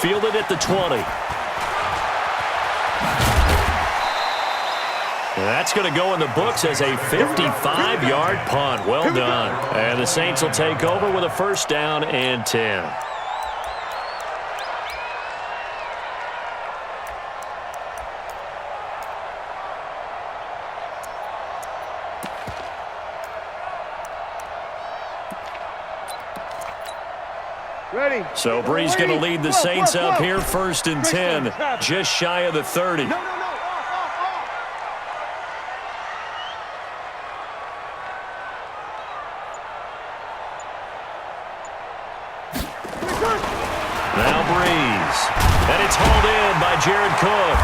fielded at the 20. That's going to go in the books as a 55-yard punt. Well done. And the Saints will take over with a first down and 10. Ready. So Bree's going to lead the Saints up here, first and 10, just shy of the 30. Now Breeze. And it's hauled in by Jared Cook.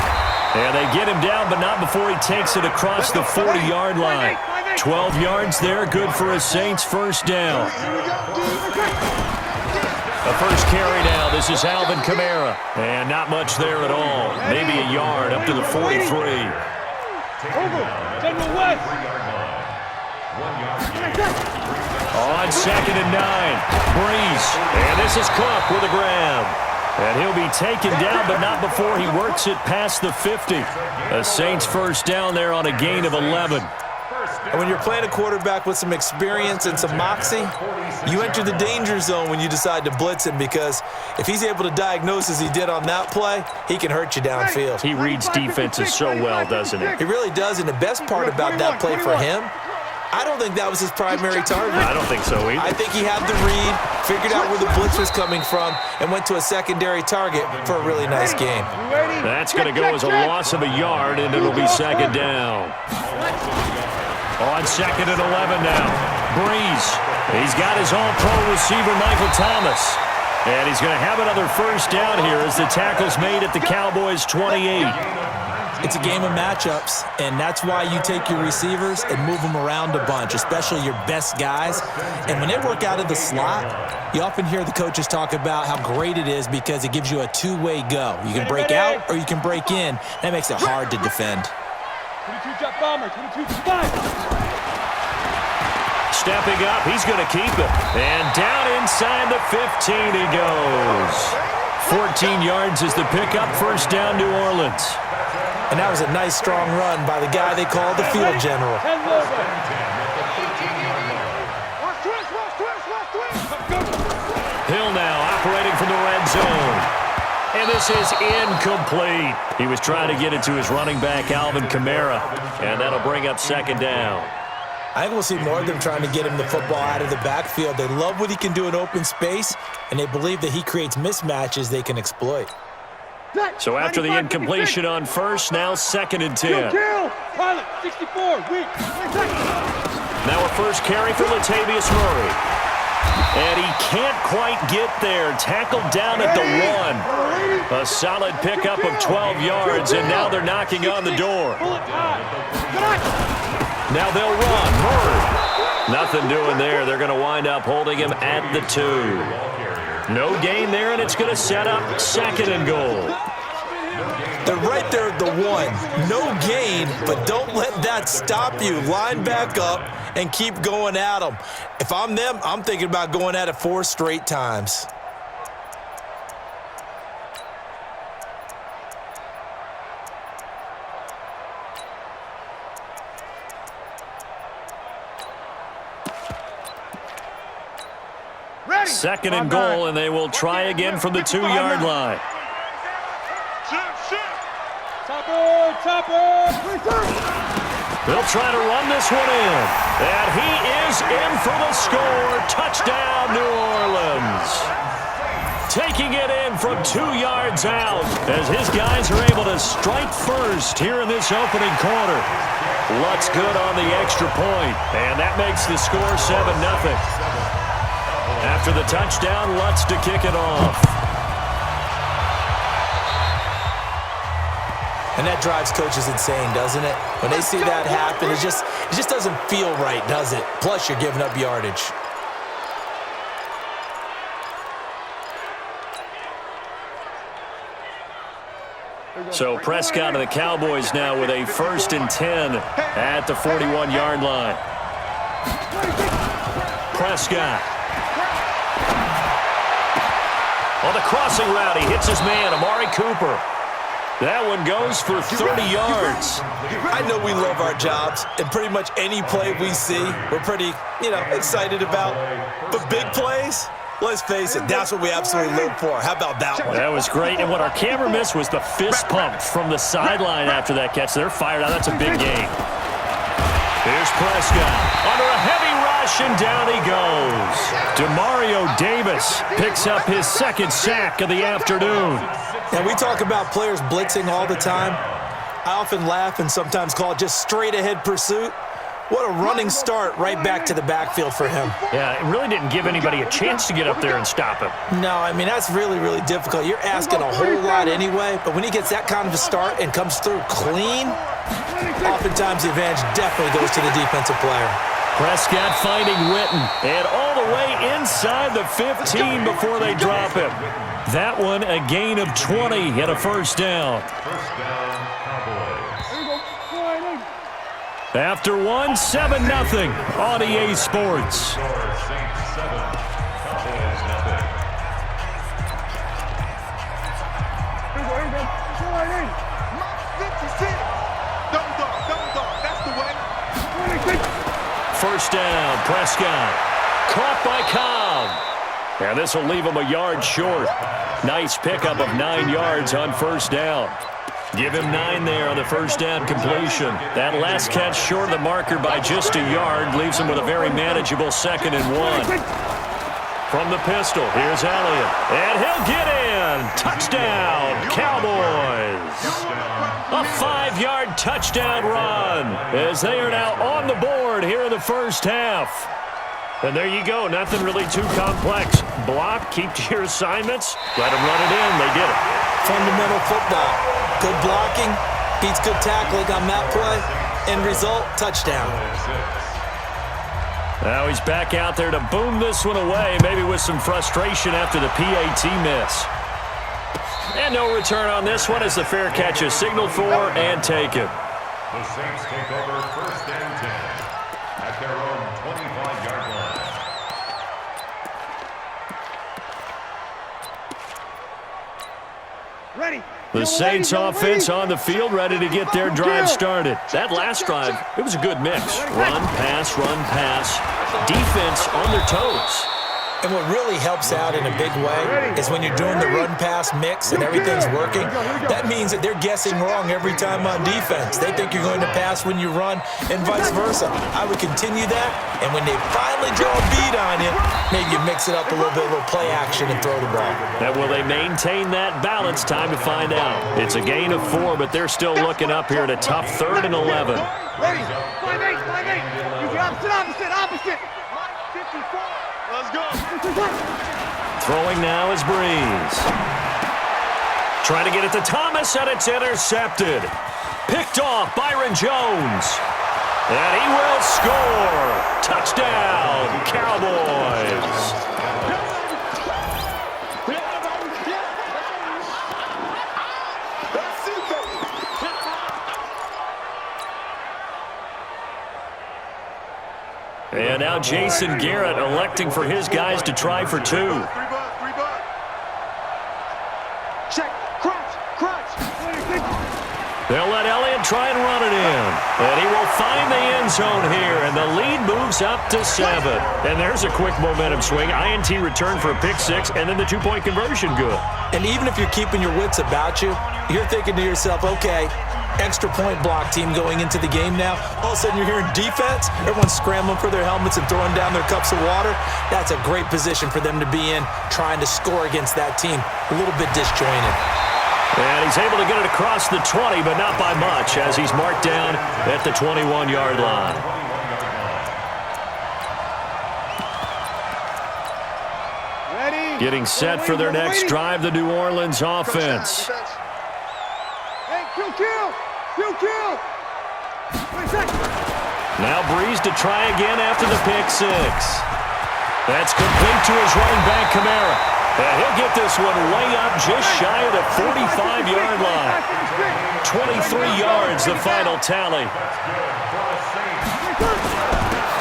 And they get him down, but not before he takes it across the 40-yard line. 12 yards there, good for a Saints first down. The first carry now. This is Alvin Kamara. And not much there at all. Maybe a yard up to the 43. On 2nd and 9. Breeze. And this is Cook with a grab. And he'll be taken down, but not before he works it past the 50. The Saints first down there on a gain of 11. And when you're playing a quarterback with some experience and some moxie, you enter the danger zone when you decide to blitz him, because if he's able to diagnose as he did on that play, he can hurt you downfield. He reads defenses so well, doesn't he? He really does, and the best part about that play for him, I don't think that was his primary target. I don't think so either. I think he had the read, figured out where the blitz was coming from, and went to a secondary target for a really nice game. That's going to go as a loss of a yard, and it'll be second down. On 2nd and 11 now. Breeze. He's got his all-pro receiver, Michael Thomas. And he's going to have another first down here as the tackle's made at the Cowboys' 28. It's a game of matchups, and that's why you take your receivers and move them around a bunch, especially your best guys. And when they work out of the slot, you often hear the coaches talk about how great it is because it gives you a two-way go. You can break out or you can break in. That makes it hard to defend. 22 jet bomber, 22 spy. Stepping up, he's going to keep it. And down inside the 15 he goes. 14 yards is the pickup, first down New Orleans. And that was a nice, strong run by the guy they call the field general. Hill now operating from the red zone. And this is incomplete. He was trying to get it to his running back, Alvin Kamara. And that'll bring up second down. I think we'll see more of them trying to get him the football out of the backfield. They love what he can do in open space, and they believe that he creates mismatches they can exploit. So after the incompletion on first, now 2nd and 10. Pilot, 64, weak. Now a first carry for Latavius Murray. And he can't quite get there. Tackled down at the 1. A solid pickup of 12 yards, and now they're knocking on the door. Now they'll run. Murray. Nothing doing there. They're going to wind up holding him at the 2. No gain there, and it's going to set up 2nd and goal. They're right there at the 1. No gain, but don't let that stop you. Line back up and keep going at them. If I'm them, I'm thinking about going at it 4 straight times. Ready. 2nd and goal, and they will try again from the 2-yard line. They'll try to run this one in. And he is in for the score. Touchdown, New Orleans. Taking it in from 2 yards out as his guys are able to strike first here in this opening quarter. Lutz good on the extra point, and that makes the score 7-0. After the touchdown, Lutz to kick it off. And that drives coaches insane, doesn't it? When they see that happen, it just doesn't feel right, does it? Plus, you're giving up yardage. So Prescott and the Cowboys now with a 1st and 10 at the 41-yard line. Prescott. On the crossing route, he hits his man, Amari Cooper. That one goes for 30 yards. I know we love our jobs, and pretty much any play we see, we're pretty, excited about. But big plays, let's face it, that's what we absolutely live for. How about that one? That was great, and what our camera missed was the fist pump from the sideline after that catch. They're fired out. That's a big game. Here's Prescott under a heavy rush, and down he goes. Demario Davis picks up his second sack of the afternoon. And we talk about players blitzing all the time. I often laugh and sometimes call it just straight-ahead pursuit. What a running start right back to the backfield for him. Yeah, it really didn't give anybody a chance to get up there and stop him. No, I mean, that's really, really difficult. You're asking a whole lot anyway, but when he gets that kind of a start and comes through clean, oftentimes the advantage definitely goes to the defensive player. Prescott finding Witten, and all the way inside the 15 before they drop him. That one a gain of 20 and a first down. After one, 7-0 on EA Sports. First down, Prescott. Caught by Cobb. And this will leave him a yard short. Nice pickup of 9 yards on first down. Give him 9 there on the first down completion. That last catch short of the marker by just a yard leaves him with a very manageable 2nd and 1. From the pistol, here's Elliott. And he'll get in. Touchdown, Cowboys. A 5-yard touchdown run as they are now on the board here in the first half. And there you go. Nothing really too complex. Block, keep to your assignments, let them run it in. They did it. Fundamental football. Good blocking, beats good tackling on that play. End result, touchdown. Now he's back out there to boom this one away, maybe with some frustration after the PAT miss. And no return on this one as the fair catch is signaled for and taken. The Saints take over 1st and 10 at their own 25-yard line. Ready. The Saints offense on the field, ready to get their drive started. That last drive, it was a good mix. Run, pass, defense on their toes. And what really helps out in a big way is when you're doing the run-pass mix and everything's working, that means that they're guessing wrong every time on defense. They think you're going to pass when you run and vice versa. I would continue that, and when they finally draw a beat on you, maybe you mix it up a little bit, a little play action and throw the ball. Now, will they maintain that balance? Time to find out. It's a gain of 4, but they're still looking up here at a tough 3rd and 11. Ready. 5-8. You got opposite. 54. Let's go. Throwing now is Breeze. Trying to get it to Thomas, and it's intercepted. Picked off Byron Jones. And he will score. Touchdown, Cowboys. And now Jason Garrett electing for his guys to try for 2. Check. Crunch. They'll let Elliott try and run it in. And he will find the end zone here, and the lead moves up to 7. And there's a quick momentum swing. INT return for a pick 6, and then the 2-point conversion good. And even if you're keeping your wits about you, you're thinking to yourself, okay, extra point block team going into the game now. All of a sudden you're hearing defense. Everyone's scrambling for their helmets and throwing down their cups of water. That's a great position for them to be in, trying to score against that team. A little bit disjointed. And he's able to get it across the 20, but not by much, as he's marked down at the 21-yard line. Ready. Getting set for their next drive, the New Orleans offense. Hey, kill. Now Breeze to try again after the pick 6. That's complete to his running back, Kamara. And he'll get this one way up just shy of the 45-yard line. 23 yards, the final tally.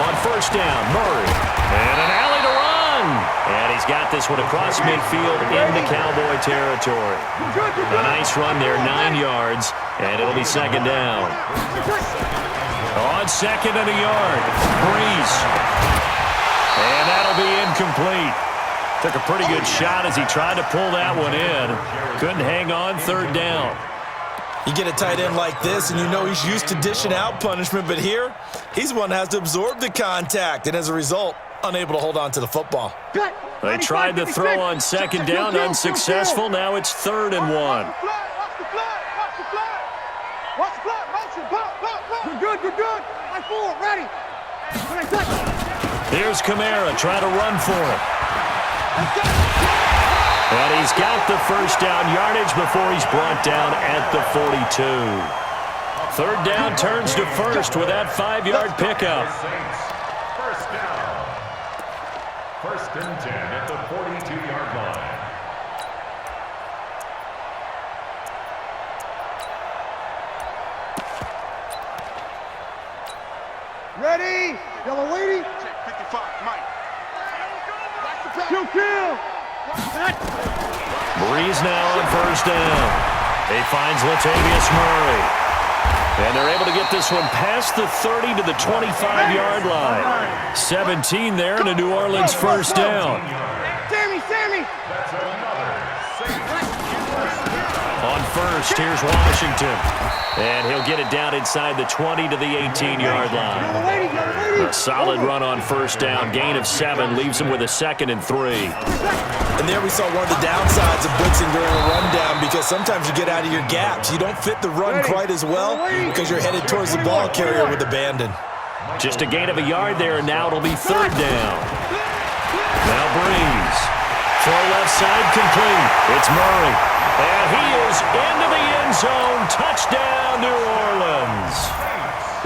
On first down, Murray. And an alley to run. And he's got this one across midfield into Cowboy territory. A nice run there, 9 yards, and it'll be second down. On second and a yard, Breeze. And that'll be incomplete. Took a pretty good shot as he tried to pull that one in. Couldn't hang on, third down. You get a tight end like this, and you know he's used to dishing out punishment, but here, he's one that has to absorb the contact, and as a result, unable to hold on to the football. They tried to throw on second down, unsuccessful. Now it's 3rd and 1. Watch the flag. Watch the flag. Motion. Good. Good. Line forward. Ready. When I touch. Here's Kamara trying to run for it. And he's got the first down yardage before he's brought down at the 42. Third down turns to first with that 5-yard pickup. First down. 1st and 10 at the 42-yard line. Ready. Yellow waiting. 55. Mike. Kill. Breeze now on first down. He finds Latavius Murray. And they're able to get this one past the 30 to the 25-yard line. 17 there and a New Orleans first down. Sammy. That's another On first, here's Washington. And he'll get it down inside the 20 to the 18-yard line. A solid run on first down. Gain of 7 leaves him with a 2nd and 3. And there we saw one of the downsides of blitzing during a rundown, because sometimes you get out of your gaps. You don't fit the run quite as well because you're headed towards the ball carrier with abandon. Just a gain of a yard there, and now it'll be 3rd down. Now Breeze. Throw left side complete. It's Murray. And he is into the end zone. Touchdown, New Orleans.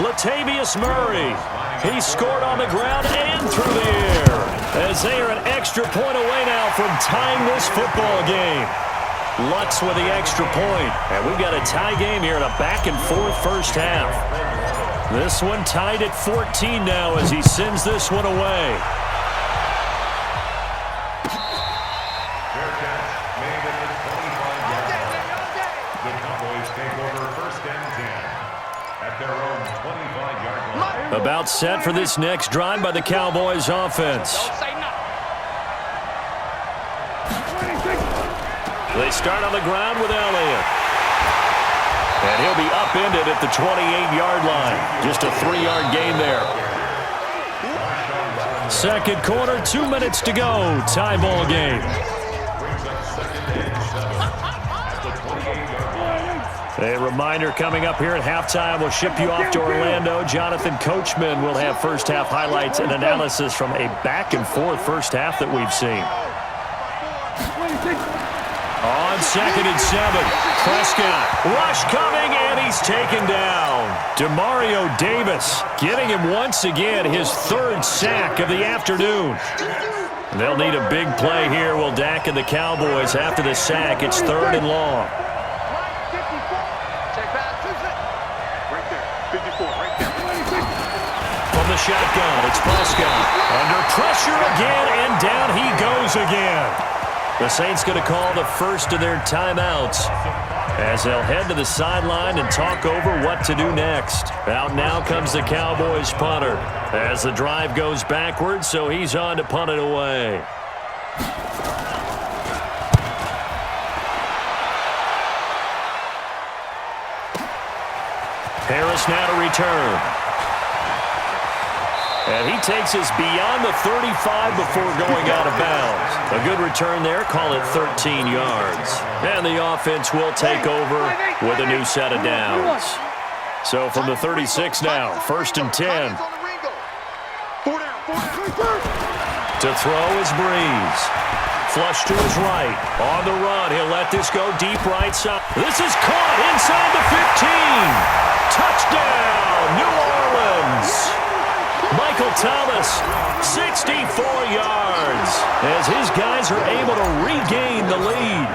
Latavius Murray. He scored on the ground and through the air, as they are an extra point away now from tying this football game. Lutz with the extra point. And we've got a tie game here in a back-and-forth first half. This one tied at 14 now as he sends this one away. fair catch made at the 25-yard line. The Cowboys take over 1st and 10 at their own 25-yard line. About set for this next drive by the Cowboys offense. They start on the ground with Elliott. And he'll be upended at the 28-yard line. Just a 3-yard gain there. Second quarter, 2 minutes to go. Tie ball game. A reminder coming up here at halftime. We'll ship you off to Orlando. Jonathan Coachman will have first half highlights and analysis from a back-and-forth first half that we've seen. On 2nd and 7, Prescott. Rush coming, and he's taken down. Demario Davis getting him once again his 3rd sack of the afternoon. They'll need a big play here, will Dak and the Cowboys after the sack. It's 3rd and long. From the shotgun, it's Prescott. Under pressure again, and down he goes again. The Saints going to call the first of their timeouts as they'll head to the sideline and talk over what to do next. Out now comes the Cowboys punter as the drive goes backwards, so he's on to punt it away. Harris now to return. And he takes us beyond the 35 before going out of bounds. A good return there, call it 13 yards. And the offense will take over with a new set of downs. So from the 36 now, 1st and 10. To throw is Breeze. Flush to his right. On the run, he'll let this go deep right side. This is caught inside the 15. Touchdown, New Orleans. Michael Thomas, 64 yards, as his guys are able to regain the lead.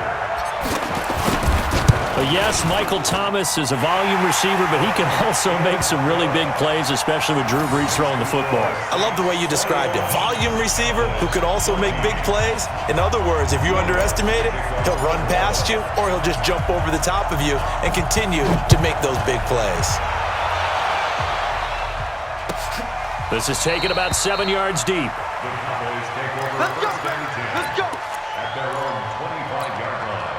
A Yes, Michael Thomas is a volume receiver, but he can also make some really big plays, especially with Drew Brees throwing the football. I love the way you described it. Volume receiver who could also make big plays. In other words, if you underestimate it, he'll run past you or he'll just jump over the top of you and continue to make those big plays. This is taken about 7 yards deep. The Cowboys take over first and 10. Let's go. At their own 25-yard line.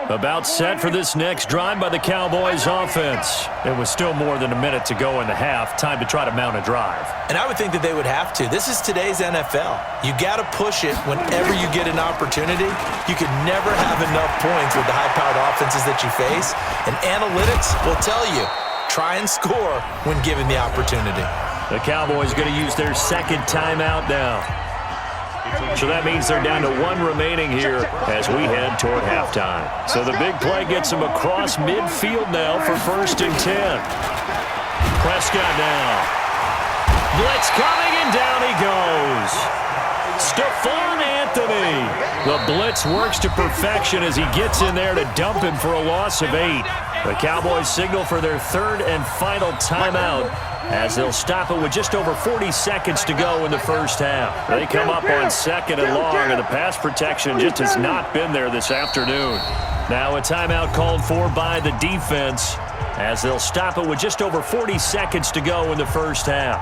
About set for this next drive by the Cowboys offense. It was still more than a minute to go in the half. Time to try to mount a drive. And I would think that they would have to. This is today's NFL. You got to push it whenever you get an opportunity. You can never have enough points with the high-powered offenses that you face. And analytics will tell you, try and score when given the opportunity. The Cowboys going to use their second timeout now. So that means they're down to 1 remaining here as we head toward halftime. So the big play gets them across midfield now for first and 10. Prescott now. Blitz coming, and down he goes. Stephon Anthony. The blitz works to perfection as he gets in there to dump him for a loss of 8. The Cowboys signal for their third and final timeout as they'll stop it with just over 40 seconds to go in the first half. They come up on second and long, and the pass protection just has not been there this afternoon. Now a timeout called for by the defense as they'll stop it with just over 40 seconds to go in the first half.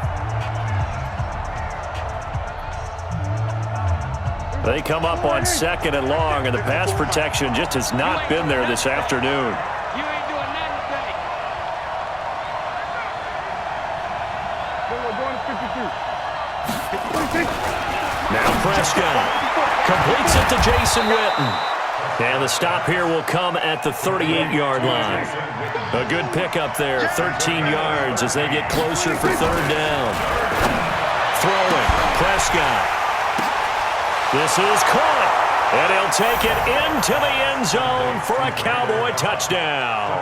They come up on second and long, and the pass protection just has not been there this afternoon. Now Prescott completes it to Jason Witten. And the stop here will come at the 38-yard line. A good pickup there, 13 yards as they get closer for third down. Throwing, Prescott. This is caught, and he'll take it into the end zone for a Cowboy touchdown.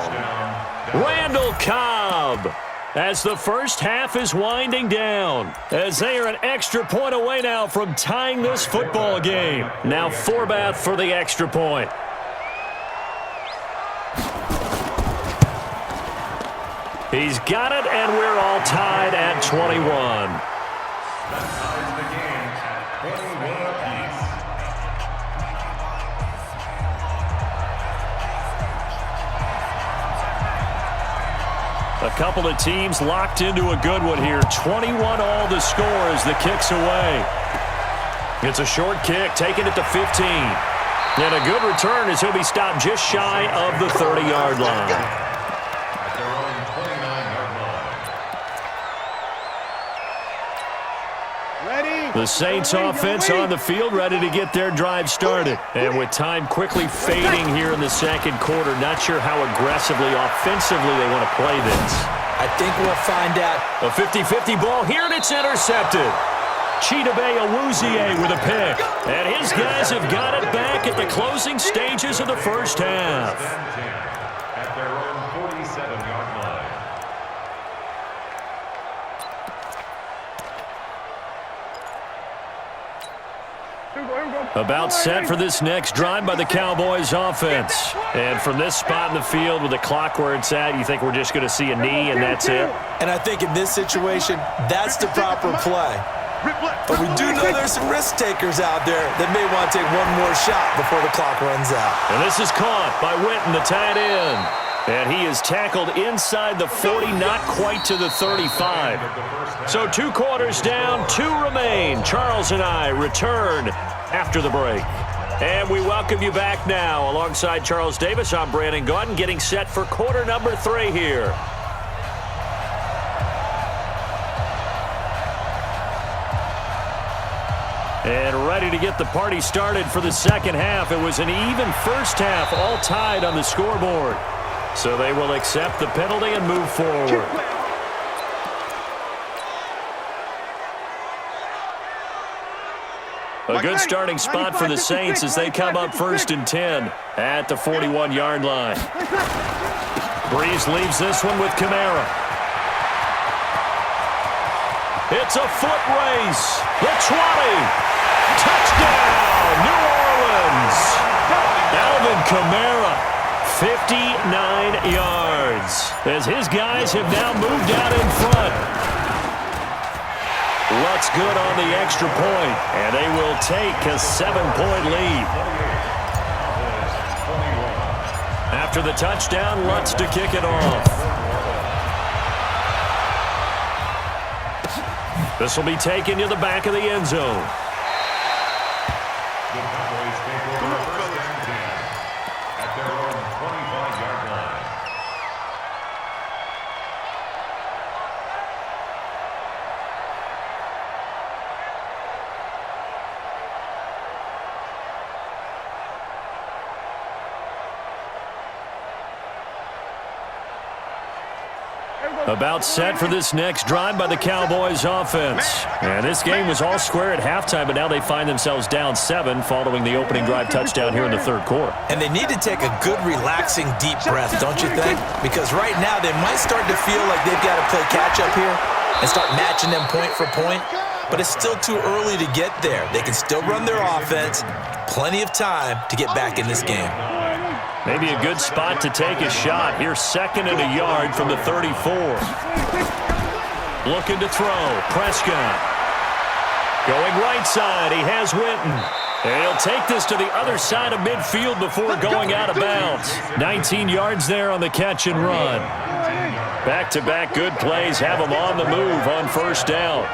Randall Cobb. As the first half is winding down, as they are an extra point away now from tying this football game. Now Forbath for the extra point. He's got it, and we're all tied at 21. That ties the game at 21 apiece. A couple of teams locked into a good one here. 21 all the score as the kick's away. It's a short kick, taking it to 15. And a good return as he'll be stopped just shy of the 30-yard line. At their own 29-yard line. Ready? The Saints offense on the field, ready to get their drive started. And with time quickly fading here in the second quarter, not sure how aggressively, offensively they want to play this. I think we'll find out. A 50-50 ball here, and it's intercepted. Chidobe Awuzie with a pick. And his guys have got it back at the closing stages of the first half. At their own 47-yard line. About set for this next drive by the Cowboys offense. And from this spot in the field with the clock where it's at, you think we're just going to see a knee and that's it? And I think in this situation, that's the proper play. But we do know there's some risk takers out there that may want to take one more shot before the clock runs out. And this is caught by Witten, the tight end. And he is tackled inside the 40, not quite to the 35. So 2 quarters down, 2 remain. Charles and I return after the break. And we welcome you back now. Alongside Charles Davis, I'm Brandon Gaudin, getting set for quarter number 3 here. And ready to get the party started for the second half. It was an even first half, all tied on the scoreboard. So they will accept the penalty and move forward. A good starting spot for the Saints as they come up first and 10 at the 41-yard line. Breeze leaves this one with Kamara. It's a foot race. The 20. Touchdown, New Orleans. Alvin Kamara, 59 yards, as his guys have now moved out in front. Lutz good on the extra point, and they will take a 7-point lead. After the touchdown, Lutz to kick it off. This will be taken to the back of the end zone. The Cowboys take over first and 10 at their own 25-yard line. About set for this next drive by the Cowboys offense. And this game was all square at halftime, but now they find themselves down 7 following the opening drive touchdown here in the third quarter. And they need to take a good, relaxing, deep breath, don't you think? Because right now they might start to feel like they've got to play catch-up here and start matching them point for point. But it's still too early to get there. They can still run their offense. Plenty of time to get back in this game. Maybe a good spot to take a shot. Here's 2nd and a yard from the 34. Looking to throw. Prescott. Going right side. He has Winton. And he'll take this to the other side of midfield before going out of bounds. 19 yards there on the catch and run. Back-to-back good plays have him on the move on first down.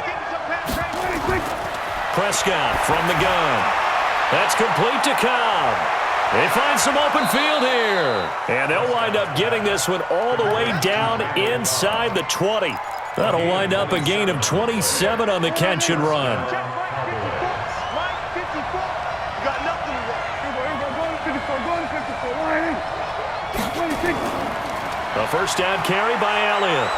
Prescott from the gun. That's complete to Cobb. They find some open field here. And they'll wind up getting this one all the way down inside the 20. That'll wind up a gain of 27 on the catch and run. A first down carry by Elliott.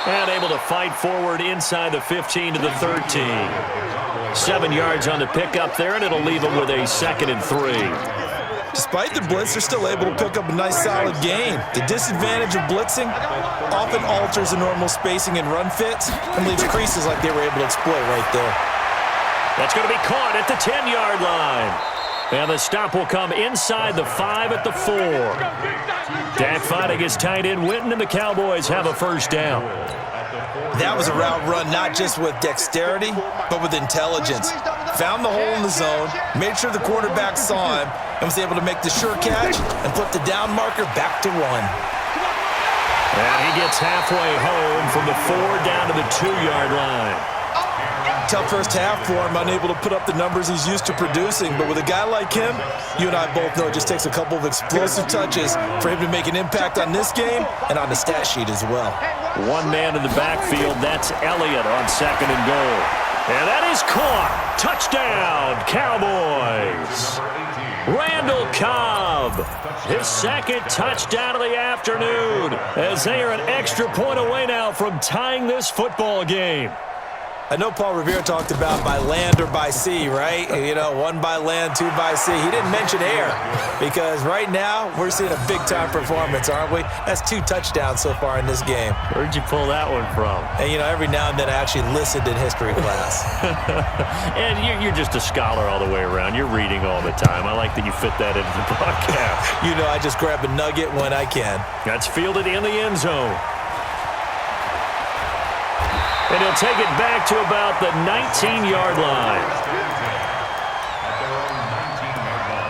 And able to fight forward inside the 15 to the 13. 7 yards on the pickup there, and it'll leave them with a 2nd and 3. Despite the blitz, they're still able to pick up a nice, solid gain. The disadvantage of blitzing often alters the normal spacing and run fits and leaves creases like they were able to exploit right there. That's going to be caught at the 10-yard line. And the stop will come inside the 5 at the 4. Dak fighting his tight end Winton, and the Cowboys have a first down. That was a route run not just with dexterity, but with intelligence. Found the hole in the zone, made sure the quarterback saw him, and was able to make the sure catch and put the down marker back to 1. And he gets halfway home from the 4 down to the 2-yard line. Tough first half for him, unable to put up the numbers he's used to producing. But with a guy like him, you and I both know it just takes a couple of explosive touches for him to make an impact on this game and on the stat sheet as well. One man in the backfield, that's Elliott on 2nd and goal. And that is caught. Touchdown, Cowboys. Randall Cobb, his 2nd touchdown of the afternoon, as they are an extra point away now from tying this football game. I know Paul Revere talked about by land or by sea, right? You know, 1 by land, 2 by sea. He didn't mention air because right now we're seeing a big-time performance, aren't we? That's 2 touchdowns so far in this game. Where'd you pull that one from? And, you know, every now and then I actually listened in history class. And you're just a scholar all the way around. You're reading all the time. I like that you fit that into the broadcast. You know, I just grab a nugget when I can. That's fielded in the end zone. And he'll take it back to about the 19-yard line. At their own 19-yard line.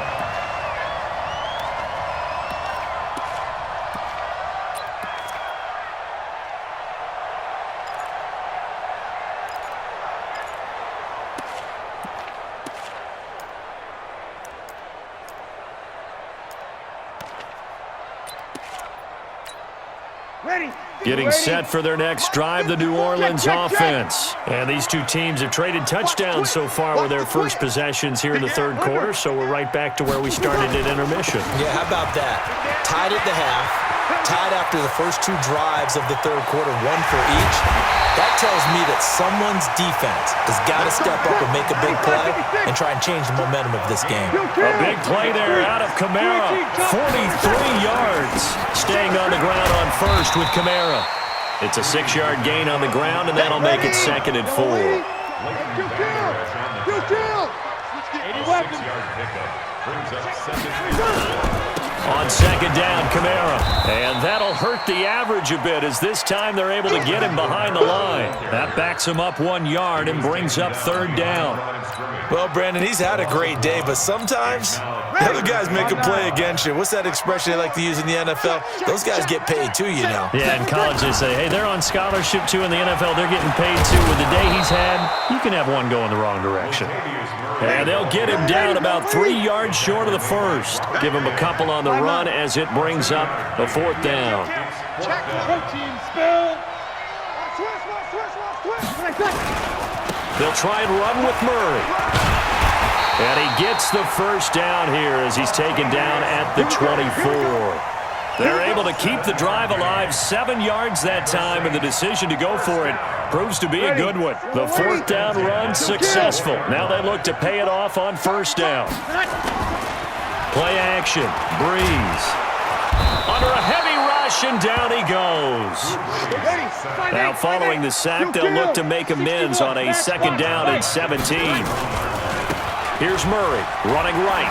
Ready. Getting set for their next drive, the New Orleans offense. And these two teams have traded touchdowns so far with their first possessions here in the third quarter, so we're right back to where we started at intermission. Yeah, how about that? Tied at the half, tied after the first 2 drives of the third quarter, 1 for each. That tells me that someone's defense has got to step up and make a big play and try and change the momentum of this game. A big play there out of Kamara. 43 yards. Staying on the ground on first with Kamara. It's a 6-yard gain on the ground, and that'll make it 2nd and 4. On 2nd down, Kamara. And that'll hurt the average a bit, as this time they're able to get him behind the line. That backs him up 1 yard and brings up 3rd down. Well, Brandon, he's had a great day, but sometimes the other guys make a play against you. What's that expression they like to use in the NFL? Those guys get paid too, you know. Yeah, in college they say, hey, they're on scholarship too. In the NFL, they're getting paid too. With the day he's had, you can have one go in the wrong direction. And they'll get him down about 3 yards short of the first. Give him a couple on the run as it brings up the 4th down. They'll try and run with Murray. And he gets the first down here as he's taken down at the 24. They're able to keep the drive alive, 7 yards that time, and the decision to go for it proves to be a good one. The 4th down run successful. Now they look to pay it off on 1st down. Play action. Breeze. Under a heavy rush, and down he goes. Now following the sack, they'll look to make amends on a 2nd down and 17. Here's Murray running right.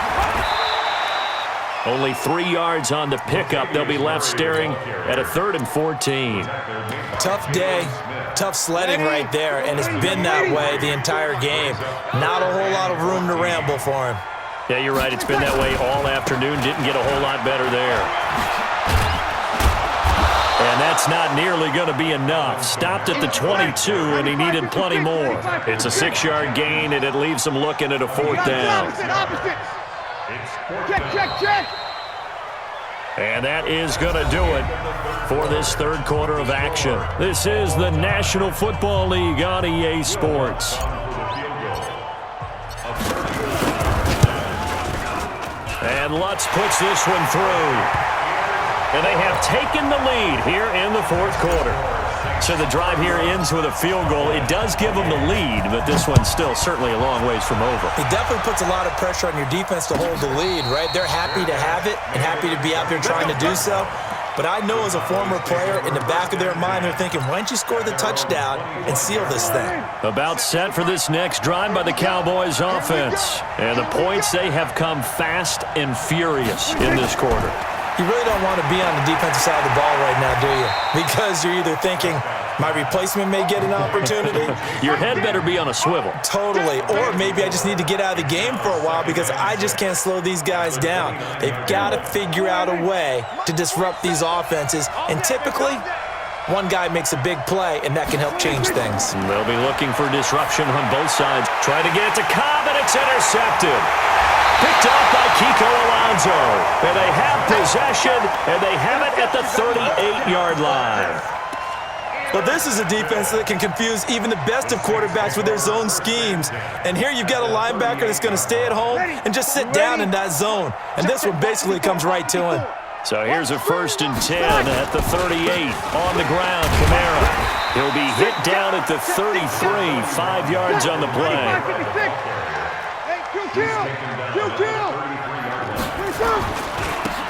Only 3 yards on the pickup. They'll be left staring at a 3rd and 14. Tough day, tough sledding right there, and it's been that way the entire game. Not a whole lot of room to ramble for him. Yeah, you're right. It's been that way all afternoon. Didn't get a whole lot better there. And that's not nearly going to be enough. Stopped at the 22, and he needed plenty more. It's a 6-yard gain, and it leaves him looking at a 4th down. Check. And that is going to do it for this 3rd quarter of action. This is the National Football League on EA Sports. And Lutz puts this one through. And they have taken the lead here in the 4th quarter. So the drive here ends with a field goal. It does give them the lead, but this one's still certainly a long ways from over. It definitely puts a lot of pressure on your defense to hold the lead, right? They're happy to have it and happy to be out there trying to do so. But I know as a former player, in the back of their mind, they're thinking, why don't you score the touchdown and seal this thing? About set for this next drive by the Cowboys offense. And the points, they have come fast and furious in this quarter. You really don't want to be on the defensive side of the ball right now, do you? Because you're either thinking, my replacement may get an opportunity. Your head better be on a swivel. Totally. Or maybe I just need to get out of the game for a while because I just can't slow these guys down. They've got to figure out a way to disrupt these offenses. And typically, one guy makes a big play, and that can help change things. They'll be looking for disruption on both sides. Try to get it to Cobb, and it's intercepted. Picked off by Kiko Alonso. And they have possession, and they have it at the 38-yard line. Well, this is a defense that can confuse even the best of quarterbacks with their zone schemes. And here you've got a linebacker that's going to stay at home and just sit down in that zone. And this one basically comes right to him. So here's a 1st and 10 at the 38. On the ground, Kamara. He'll be hit down at the 33, 5 yards on the play.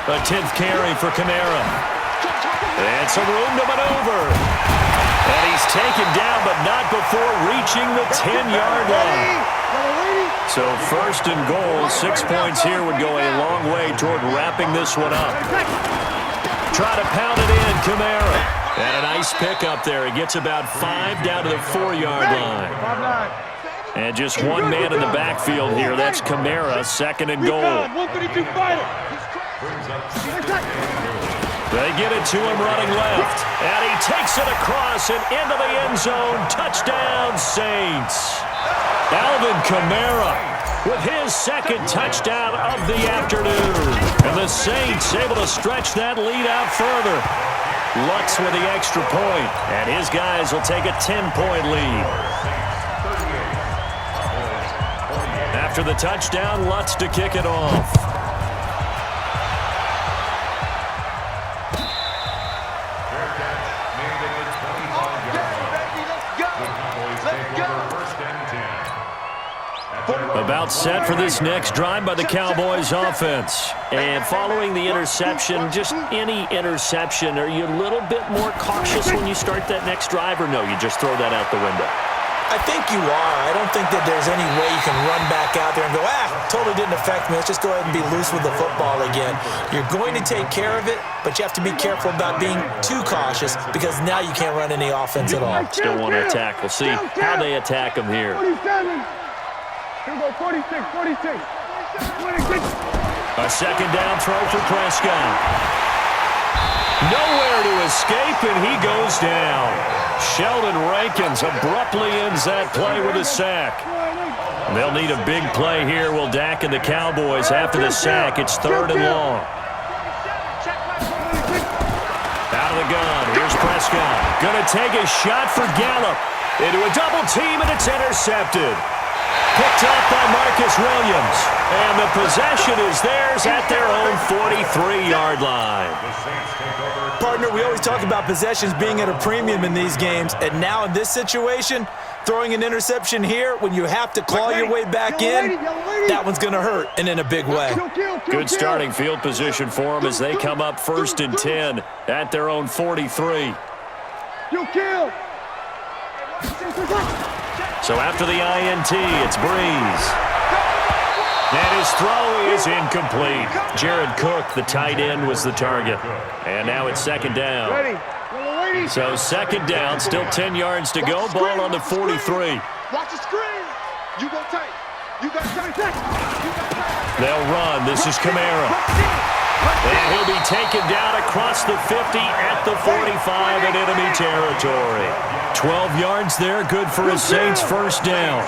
A 10th carry for Kamara. And some room to maneuver. And he's taken down, but not before reaching the 10-yard line. So 1st and goal, 6 points here would go a long way toward wrapping this one up. Try to pound it in, Kamara. And a nice pick up there. He gets about 5 down to the 4-yard line. And just one man in the backfield here. That's Kamara, 2nd and goal. They get it to him running left. And he takes it across and into the end zone. Touchdown, Saints. Alvin Kamara with his 2nd touchdown of the afternoon. And the Saints able to stretch that lead out further. Lutz with the extra point. And his guys will take a 10-point lead. After the touchdown, Lutz to kick it off. About set for this next drive by the Cowboys offense. And following the interception, just any interception, are you a little bit more cautious when you start that next drive, or no, you just throw that out the window? I think you are. I don't think that there's any way you can run back out there and go, totally didn't affect me. Let's just go ahead and be loose with the football again. You're going to take care of it, but you have to be careful about being too cautious because now you can't run any offense at all. Still want to attack. We'll see how they attack them here. 47. Here we go, 46, 46. 26. A second down throw for Prescott. Nowhere to escape, and he goes down. Sheldon Rankins abruptly ends that play with a sack. They'll need a big play here. Will Dak and the Cowboys after the sack. It's 3rd and long. Out of the gun. Here's Prescott. Going to take a shot for Gallup. Into a double team, and it's intercepted. Picked up by Marcus Williams. And the possession is theirs at their own 43-yard line. Partner, we always talk about possessions being at a premium in these games, and now in this situation, throwing an interception here when you have to claw your way back in, that one's going to hurt, and in a big way. Good starting field position for them as they come up 1st and 10 at their own 43. So after the INT, it's Breeze. And his throw is incomplete. Jared Cook, the tight end, was the target. And now it's 2nd down. So 2nd down, still 10 yards to go. Ball on the 43. Watch the screen. You go tight. You got tight. They'll run. This is Kamara. And he'll be taken down across the 50 at the 45 in enemy territory. 12 yards there, good for a Saints 1st down.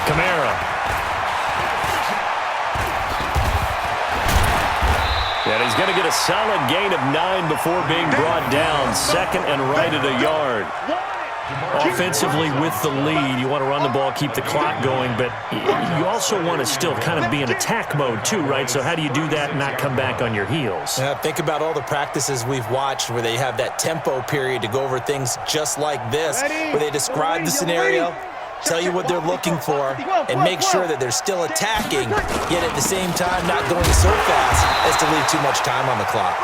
Kamara. And he's going to get a solid gain of 9 before being brought down. 2nd and right at a yard. Offensively with the lead, you want to run the ball, keep the clock going, but you also want to still kind of be in attack mode too, right? So how do you do that and not come back on your heels? Yeah, think about all the practices we've watched where they have that tempo period to go over things just like this, where they describe the scenario, tell you what they're looking for, and make sure that they're still attacking, yet at the same time not going so fast as to leave too much time on the clock.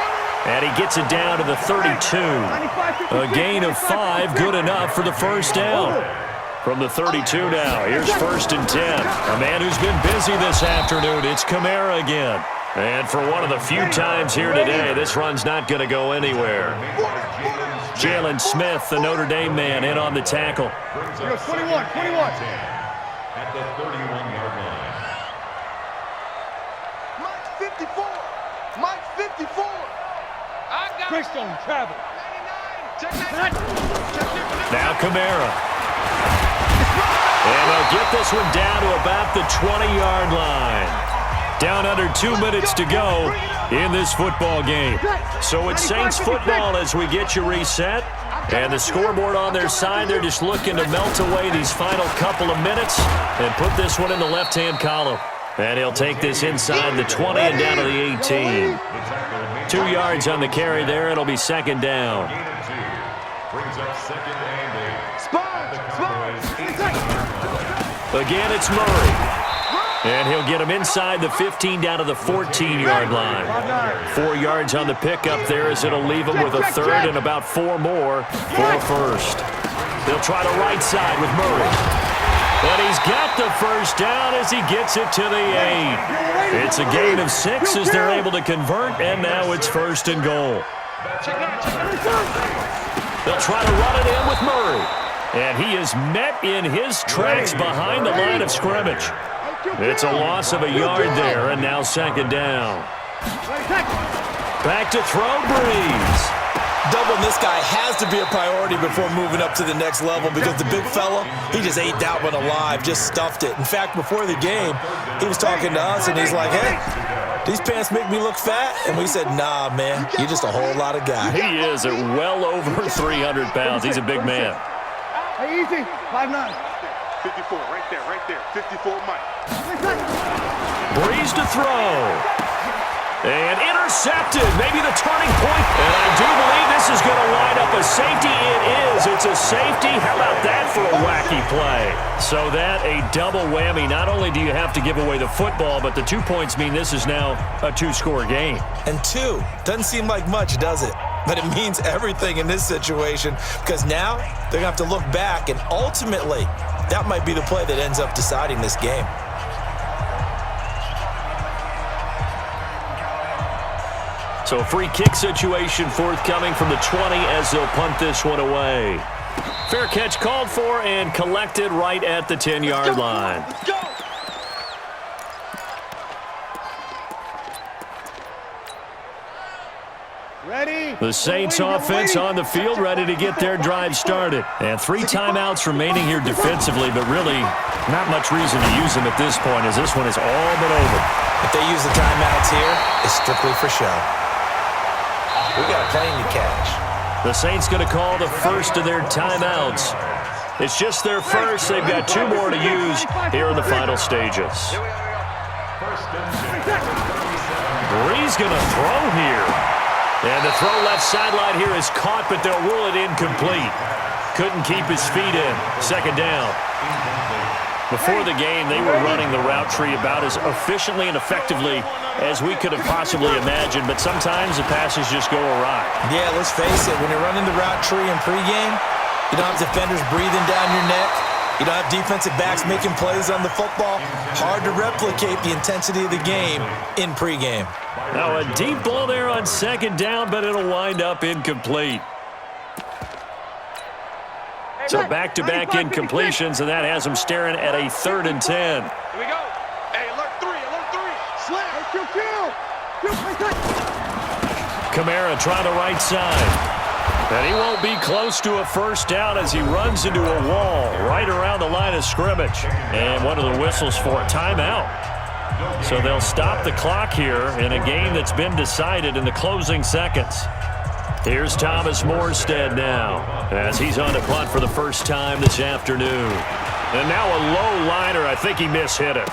And he gets it down to the 32. A gain of 5, good enough for the 1st down. From the 32 now, here's 1st and 10. A man who's been busy this afternoon, it's Kamara again. And for one of the few times here today, this run's not going to go anywhere. Jalen Smith, the Notre Dame man, in on the tackle. 21. At the 31-yard line. Mike 54. Mike 54. Greystone travel. Now Kamara. And they'll get this one down to about the 20-yard line. Down under 2 minutes to go in this football game. So it's Saints football as we get you reset. And the scoreboard on their side, they're just looking to melt away these final couple of minutes and put this one in the left-hand column. And he'll take this inside the 20 and down to the 18. 2 yards on the carry there. It'll be 2nd down. Brings up 2nd and 8. Again, it's Murray. And he'll get him inside the 15 down to the 14-yard line. 4 yards on the pickup there as it'll leave him with a 3rd and about 4 more for 1st. They'll try the right side with Murray. And he's got the 1st down as he gets it to the 8. It's a gain of 6 as they're able to convert, and now it's 1st and goal. They'll try to run it in with Murray. And he is met in his tracks behind the line of scrimmage. It's a loss of a yard there, and now 2nd down. Back to throw, Breeze. Doubling this guy has to be a priority before moving up to the next level because the big fella, he just ate that one alive, just stuffed it. In fact, before the game, he was talking to us, and he's like, hey, these pants make me look fat? And we said, nah, man, you're just a whole lot of guy. He is at well over 300 pounds. He's a big man. Hey, easy. 5'9". 54, right there. 54, Mike. Breeze to throw. And intercepted, maybe the turning point. And I do believe this is going to line up a safety. It is. It's a safety. How about that for a wacky play? So that a double whammy. Not only do you have to give away the football, but the 2 points mean this is now a two-score game. And 2 doesn't seem like much, does it? But it means everything in this situation because now they're going to have to look back, and ultimately that might be the play that ends up deciding this game. So a free kick situation forthcoming from the 20 as they'll punt this one away. Fair catch called for and collected right at the 10-yard line. Let's go. Ready? The Saints offense on the field ready to get their drive started. And 3 timeouts remaining here defensively, but really not much reason to use them at this point as this one is all but over. If they use the timeouts here, it's strictly for show. We got a plane to catch. The Saints going to call the first of their timeouts. It's just their first. They've got 2 more to use here in the final stages. Bree's going to throw here. And the throw left sideline here is caught, but they'll rule it incomplete. Couldn't keep his feet in. Second down. Before the game, they were running the route tree about as efficiently and effectively as we could have possibly imagined, but sometimes the passes just go awry. Yeah, let's face it. When you're running the route tree in pregame, you don't have defenders breathing down your neck. You don't have defensive backs making plays on the football. Hard to replicate the intensity of the game in pregame. Now a deep ball there on second down, but it'll wind up incomplete. So back-to-back incompletions, and that has them staring at a 3rd and 10. Here we go. Hey, alert 3, alert 3. Slip. Kamara trying the right side. And he won't be close to a first down as he runs into a wall right around the line of scrimmage. And one of the whistles for a timeout. So they'll stop the clock here in a game that's been decided in the closing seconds. Here's Thomas Morstead now as he's on the punt for the first time this afternoon. And now a low liner. I think he mishit it.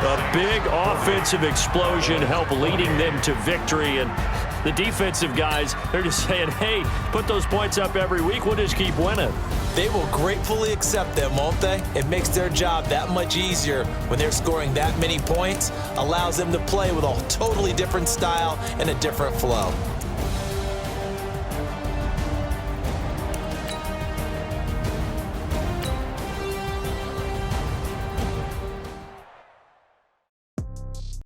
A big offensive explosion helped leading them to victory. And the defensive guys, they're just saying, hey, put those points up every week. We'll just keep winning. They will gratefully accept them, won't they? It makes their job that much easier when they're scoring that many points. Allows them to play with a totally different style and a different flow.